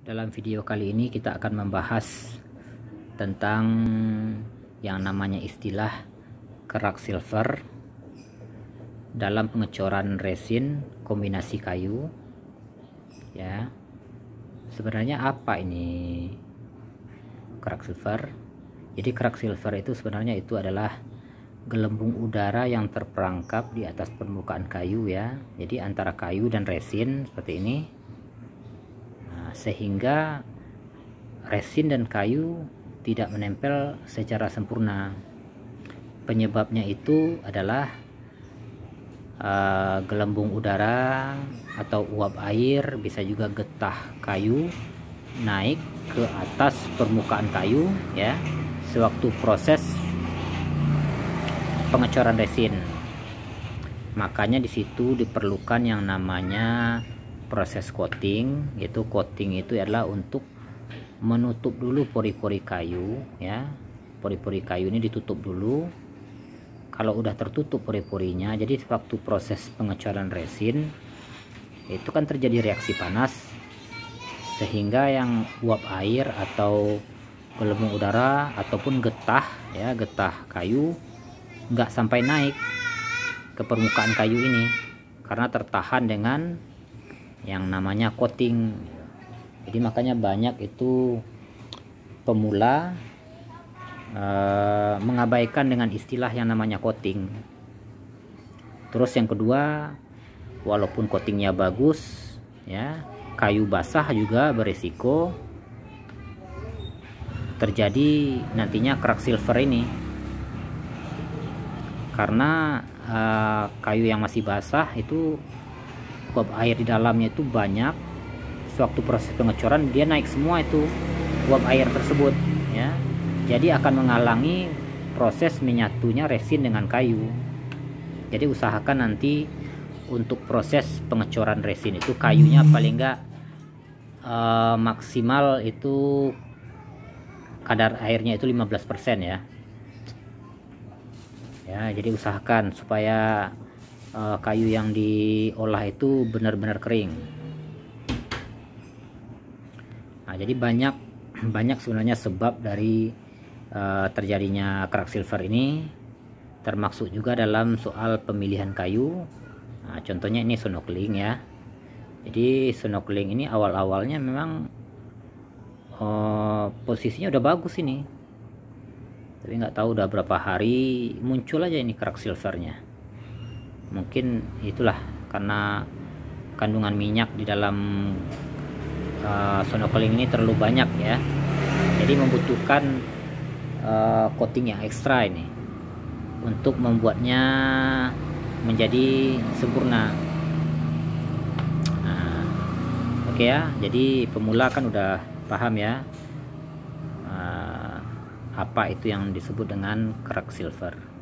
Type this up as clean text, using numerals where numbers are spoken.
Dalam video kali ini kita akan membahas tentang yang namanya istilah kerak silver dalam pengecoran resin kombinasi kayu. Ya, sebenarnya apa ini kerak silver? Jadi kerak silver itu sebenarnya itu adalah gelembung udara yang terperangkap di atas permukaan kayu ya. Jadi antara kayu dan resin seperti ini. Sehingga resin dan kayu tidak menempel secara sempurna. Penyebabnya itu adalah gelembung udara atau uap air, bisa juga getah kayu naik ke atas permukaan kayu ya, sewaktu proses pengecoran resin. Makanya di situ diperlukan yang namanya proses coating. Yaitu coating itu adalah untuk menutup dulu pori-pori kayu ya. Pori-pori kayu ini ditutup dulu. Kalau udah tertutup pori-porinya, jadi waktu proses pengecoran resin itu kan terjadi reaksi panas, sehingga yang uap air atau gelembung udara ataupun getah ya, getah kayu nggak sampai naik ke permukaan kayu ini karena tertahan dengan yang namanya coating. Jadi makanya banyak itu pemula mengabaikan dengan istilah yang namanya coating. Terus yang kedua, walaupun coatingnya bagus ya, kayu basah juga berisiko terjadi nantinya kerak silver ini, karena kayu yang masih basah itu uap air di dalamnya itu banyak. Sewaktu proses pengecoran dia naik semua itu uap air tersebut ya, jadi akan menghalangi proses menyatunya resin dengan kayu. Jadi usahakan nanti untuk proses pengecoran resin itu kayunya paling enggak maksimal itu kadar airnya itu 15% ya. Ya, jadi usahakan supaya kayu yang diolah itu benar-benar kering. Nah, jadi banyak sebenarnya sebab dari terjadinya kerak silver ini, termasuk juga dalam soal pemilihan kayu. Nah, contohnya ini sonokling ya. Jadi sonokling ini awal-awalnya memang posisinya udah bagus ini, tapi nggak tahu udah berapa hari muncul aja ini kerak silvernya. Mungkin itulah karena kandungan minyak di dalam sonokling ini terlalu banyak ya, jadi membutuhkan coating yang ekstra ini untuk membuatnya menjadi sempurna. Nah, oke ya, jadi pemula kan udah paham ya apa itu yang disebut dengan kerak silver.